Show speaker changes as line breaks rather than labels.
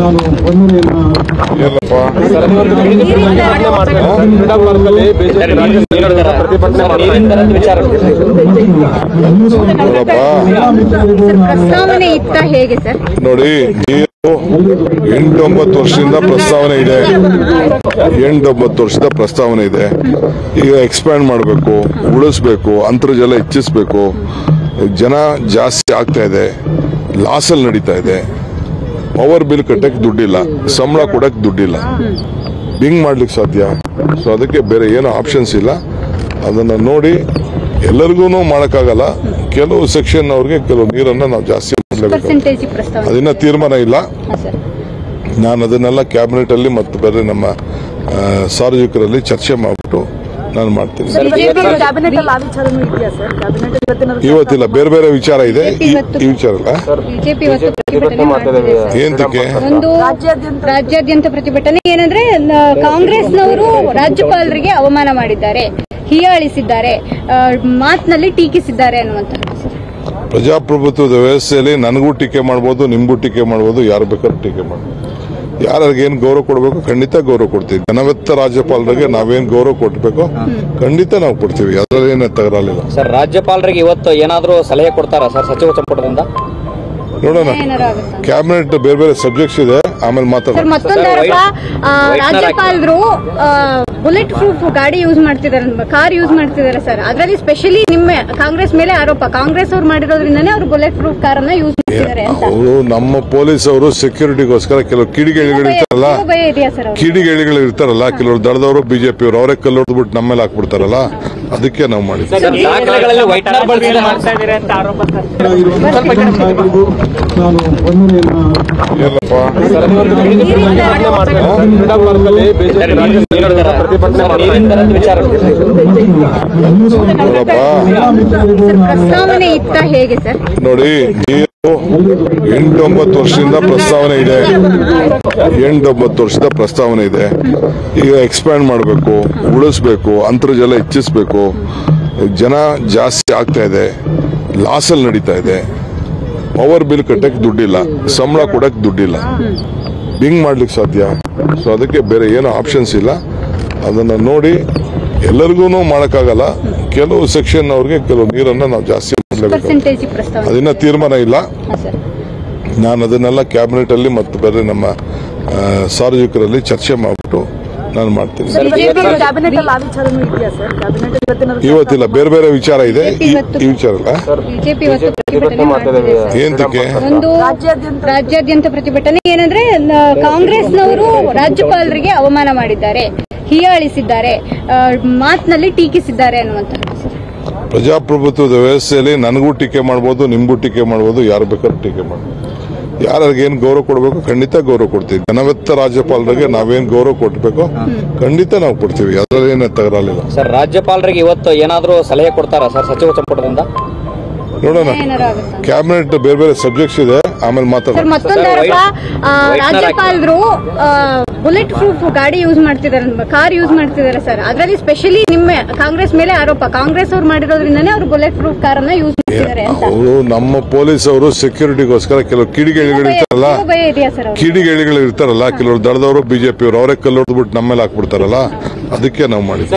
ನಾನು
ಪ್ರಸ್ತಾವನೆ ಇತ್ತ ಹೇಗೆ ಸರ್
ನೋಡಿ, ನೀರು 8-9 ವರ್ಷದಿಂದ ಪ್ರಸ್ತಾವನೆ ಇದೆ. 8-9 ವರ್ಷದ ಪ್ರಸ್ತಾವನೆ ಇದೆ. ಈಗ ಎಕ್ಸ್ಪ್ಯಾಂಡ್ ಮಾಡಬೇಕು, ಉಳಿಸ್ಬೇಕು, ಅಂತರ್ಜಲ ಹೆಚ್ಚಿಸಬೇಕು. ಜನ ಜಾಸ್ತಿ ಆಗ್ತಾ ಇದೆ, ಲಾಸಲ್ಲಿ ನಡೀತಾ ಇದೆ. ಪವರ್ ಬಿಲ್ ಕಟ್ಟಕ್ಕೆ ದುಡ್ಡಿಲ್ಲ, ಸಂಬಳ ಕೊಡಕ್ಕೆ ದುಡ್ಡಿಲ್ಲ. ಹಿಂಗ್ ಮಾಡ್ಲಿಕ್ಕೆ ಸಾಧ್ಯ? ಸೊ ಅದಕ್ಕೆ ಬೇರೆ ಏನೋ ಆಪ್ಷನ್ಸ್ ಇಲ್ಲ. ಅದನ್ನ ನೋಡಿ ಎಲ್ಲರಿಗೂ ಮಾಡೋಕ್ಕಾಗಲ್ಲ. ಕೆಲವು ಸೆಕ್ಷನ್ ಅವ್ರಿಗೆ ಕೆಲವು ನೀರನ್ನ ನಾವು ಜಾಸ್ತಿ ಮಾಡಲೇಬೇಕು. ಅದನ್ನ ತೀರ್ಮಾನ ಇಲ್ಲ. ನಾನು ಅದನ್ನೆಲ್ಲ ಕ್ಯಾಬಿನೆಟ್ ಅಲ್ಲಿ ಮತ್ತು ಬೇರೆ ನಮ್ಮ ಸಾರ್ವಜನಿಕರಲ್ಲಿ ಚರ್ಚೆ ಮಾಡಿಬಿಟ್ಟು ನಾನು ಮಾಡ್ತೀನಿ. ಇವತ್ತಿಲ್ಲ, ಬೇರೆ ಬೇರೆ ವಿಚಾರ ಇದೆ. ಈ ವಿಚಾರ ಅಲ್ಲ ಏನಕ್ಕೆ
ರಾಜ್ಯಾದ್ಯಂತ ಪ್ರತಿಭಟನೆ ಏನಂದ್ರೆ ಕಾಂಗ್ರೆಸ್ನವರು ರಾಜ್ಯಪಾಲರಿಗೆ ಅವಮಾನ ಮಾಡಿದ್ದಾರೆ, ಹೀಯಾಳಿಸಿದ್ದಾರೆ, ಮಾತಿನಲ್ಲಿ ಟೀಕಿಸಿದ್ದಾರೆ ಅನ್ನುವಂಥದ್ದು.
ಪ್ರಜಾಪ್ರಭುತ್ವದ ವ್ಯವಸ್ಥೆಯಲ್ಲಿ ನನಗೂ ಟೀಕೆ ಮಾಡ್ಬೋದು, ನಿಮ್ಗೂ ಟೀಕೆ ಮಾಡ್ಬೋದು, ಯಾರು ಬೇಕಾದ್ರೂ ಟೀಕೆ ಮಾಡ್ಬೋದು. ಯಾರಿಗೇನು ಗೌರವ ಕೊಡಬೇಕು ಖಂಡಿತ ಗೌರವ ಕೊಡ್ತೀವಿ. ಘನವೆತ್ತ ರಾಜ್ಯಪಾಲರಿಗೆ ನಾವೇನು ಗೌರವ ಕೊಡ್ಬೇಕು ಖಂಡಿತ ನಾವು ಕೊಡ್ತೀವಿ. ಅದರಲ್ಲಿ ಏನೇ ತಗರಲಿಲ್ಲ.
ಸರ್, ರಾಜ್ಯಪಾಲರಿಗೆ ಇವತ್ತು ಏನಾದರೂ ಸಲಹೆ ಕೊಡ್ತಾರಾ ಸರ್ ಸಚಿವ ಸಂಪುಟದಿಂದ?
ನೋಡೋಣ, ಕ್ಯಾಬಿನೆಟ್ ಬೇರೆ ಬೇರೆ ಸಬ್ಜೆಕ್ಟ್ಸ್ ಇದೆ, ಆಮೇಲೆ ಮಾತಾಡೋಣ.
ರಾಜ್ಯಪಾಲರು ಬುಲೆಟ್ ಪ್ರೂಫ್ ಗಾಡಿ ಯೂಸ್ ಮಾಡ್ತಿದ್ದಾರೆ, ಕಾರ್ ಯೂಸ್ ಮಾಡ್ತಿದ್ದಾರೆ ಸರ್. ಅದರಲ್ಲಿ ಸ್ಪೆಷಲಿ ನಿಮ್ಮ ಕಾಂಗ್ರೆಸ್ ಮೇಲೆ ಆರೋಪ, ಕಾಂಗ್ರೆಸ್ ಅವ್ರು ಮಾಡಿರೋದ್ರಿಂದಾನೇ ಅವರು ಬುಲೆಟ್ ಪ್ರೂಫ್ ಕಾರ್ ಅನ್ನ ಯೂಸ್ ಮಾಡ್ತಿದ್ದಾರೆ ಅಂತ.
ಅವರು ನಮ್ಮ ಪೊಲೀಸ್ ಅವರು ಸೆಕ್ಯೂರಿಟಿಗೋಸ್ಕರ ಕೆಲವು ಕಿಡಿಗೇಡಿಗಳು ಇರ್ತಾರಲ್ಲ, ಕಿಡಿಗೇಡಿಗಳು ಇರ್ತಾರಲ್ಲ, ಕೆಲವರು ದಳದವರು ಬಿಜೆಪಿ ಅವರು ಅವರೇ ಕಲ್ಲು ಹೊಡೆದ್ಬಿಟ್ಟು ನಮ್ಮ ಮೇಲೆ ಹಾಕ್ಬಿಡ್ತಾರಲ್ಲ, ಅದಕ್ಕೆ ನಾವು ಮಾಡಿದ್ವಿ.
ನಾನು
ಪ್ರಸ್ತಾವನೆ ಇತ್ತ ಹೇಗೆ ಸರ್?
ನೋಡಿ, ನೀರು 8-9 ವರ್ಷದಿಂದ ಪ್ರಸ್ತಾವನೆ ಇದೆ. 8-9 ವರ್ಷದ ಪ್ರಸ್ತಾವನೆ ಇದೆ. ಈಗ ಎಕ್ಸ್ಪ್ಯಾಂಡ್ ಮಾಡಬೇಕು, ಉಳಿಸ್ಬೇಕು, ಅಂತರ್ಜಲ ಹೆಚ್ಚಿಸಬೇಕು. ಜನ ಜಾಸ್ತಿ ಆಗ್ತಾ ಇದೆ, ಲಾಸಲ್ಲಿ ನಡೀತಾ ಇದೆ. ಪವರ್ ಬಿಲ್ ಕಟ್ಟಕ್ಕೆ ದುಡ್ಡಿಲ್ಲ, ಸಂಬಳ ಕೊಡಕ್ಕೆ ದುಡ್ಡಿಲ್ಲ. ಹಿಂಗ್ ಮಾಡ್ಲಿಕ್ಕೆ ಸಾಧ್ಯ? ಸೊ ಅದಕ್ಕೆ ಬೇರೆ ಏನೋ ಆಪ್ಷನ್ಸ್ ಇಲ್ಲ. ಅದನ್ನ ನೋಡಿ ಎಲ್ಲರಿಗೂ ಮಾಡೋಕ್ಕಾಗಲ್ಲ. ಕೆಲವು ಸೆಕ್ಷನ್ ಅವ್ರಿಗೆ ಕೆಲವು ನೀರನ್ನ ನಾವು ಜಾಸ್ತಿ ಮಾಡಲೇಬೇಕು. ಅದನ್ನ ತೀರ್ಮಾನ ಇಲ್ಲ. ನಾನು ಅದನ್ನೆಲ್ಲ ಕ್ಯಾಬಿನೆಟ್ ಅಲ್ಲಿ ಮತ್ತು ಬೇರೆ ನಮ್ಮ ಸಾರ್ವಜನಿಕರಲ್ಲಿ ಚರ್ಚೆ ಮಾಡಿಬಿಟ್ಟು ನಾನು ಮಾಡ್ತೀನಿ. ಇವತ್ತಿಲ್ಲ, ಬೇರೆ ಬೇರೆ ವಿಚಾರ ಇದೆ. ಈ ವಿಚಾರ ಅಲ್ಲ ಏನಕ್ಕೆ
ರಾಜ್ಯಾದ್ಯಂತ ಪ್ರತಿಭಟನೆ ಏನಂದ್ರೆ ಕಾಂಗ್ರೆಸ್ನವರು ರಾಜ್ಯಪಾಲರಿಗೆ ಅವಮಾನ ಮಾಡಿದ್ದಾರೆ, ಹೀಯಾಳಿಸಿದ್ದಾರೆ, ಮಾತಿನಲ್ಲಿ ಟೀಕಿಸಿದ್ದಾರೆ ಅನ್ನುವಂಥದ್ದು.
ಪ್ರಜಾಪ್ರಭುತ್ವದ ವ್ಯವಸ್ಥೆಯಲ್ಲಿ ನನಗೂ ಟೀಕೆ ಮಾಡ್ಬೋದು, ನಿಮ್ಗೂ ಟೀಕೆ ಮಾಡ್ಬೋದು, ಯಾರು ಬೇಕಾದ್ರೂ ಟೀಕೆ ಮಾಡ್ಬೋದು. ಯಾರಿಗೇನು ಗೌರವ ಕೊಡಬೇಕು ಖಂಡಿತ ಗೌರವ ಕೊಡ್ತೀವಿ. ಘನವೆತ್ತ ರಾಜ್ಯಪಾಲರಿಗೆ ನಾವೇನು ಗೌರವ ಕೊಡ್ಬೇಕು ಖಂಡಿತ ನಾವು ಕೊಡ್ತೀವಿ. ಅದರಲ್ಲಿ ಏನೇ ತಗರಲಿಲ್ಲ.
ಸರ್, ರಾಜ್ಯಪಾಲರಿಗೆ ಇವತ್ತು ಏನಾದರೂ ಸಲಹೆ ಕೊಡ್ತಾರಾ ಸರ್ ಸಚಿವ ಸಂಪುಟದಿಂದ?
ನೋಡೋಣ, ಕ್ಯಾಬಿನೆಟ್ ಬೇರೆ ಬೇರೆ ಸಬ್ಜೆಕ್ಟ್ಸ್ ಇದೆ, ಆಮೇಲೆ ಮಾತಾಡೋಣ.
ರಾಜ್ಯಪಾಲರು ಬುಲೆಟ್ ಪ್ರೂಫ್ ಗಾಡಿ ಯೂಸ್ ಮಾಡ್ತಿದ್ದಾರೆ, ಕಾರ್ ಯೂಸ್ ಮಾಡ್ತಿದ್ದಾರೆ ಸರ್. ಅದರಲ್ಲಿ ಸ್ಪೆಷಲಿ ನಿಮ್ಮ ಕಾಂಗ್ರೆಸ್ ಮೇಲೆ ಆರೋಪ, ಕಾಂಗ್ರೆಸ್ ಅವ್ರು ಮಾಡಿರೋದ್ರಿಂದಾನೇ ಅವರು ಬುಲೆಟ್ ಪ್ರೂಫ್ ಕಾರ್ ಅನ್ನ ಯೂಸ್ ಮಾಡ್ತಿದ್ದಾರೆ ಅಂತ.
ಅವರು ನಮ್ಮ ಪೊಲೀಸ್ ಅವರು ಸೆಕ್ಯೂರಿಟಿಗೋಸ್ಕರ ಕೆಲವು ಕಿಡಿಗೇಡಿಗಳು ಇರ್ತಾರಲ್ಲ, ಕಿಡಿಗೇಡಿಗಳು ಇರ್ತಾರಲ್ಲ, ಕೆಲವರು ದಳದವರು ಬಿಜೆಪಿ ಅವರು ಅವರೇ ಕಲ್ಲು ಹೊಡೆದ್ಬಿಟ್ಟು ನಮ್ಮ ಮೇಲೆ ಹಾಕ್ಬಿಡ್ತಾರಲ್ಲ, ಅದಕ್ಕೆ ನಾವು ಮಾಡಿದ್ವಿ.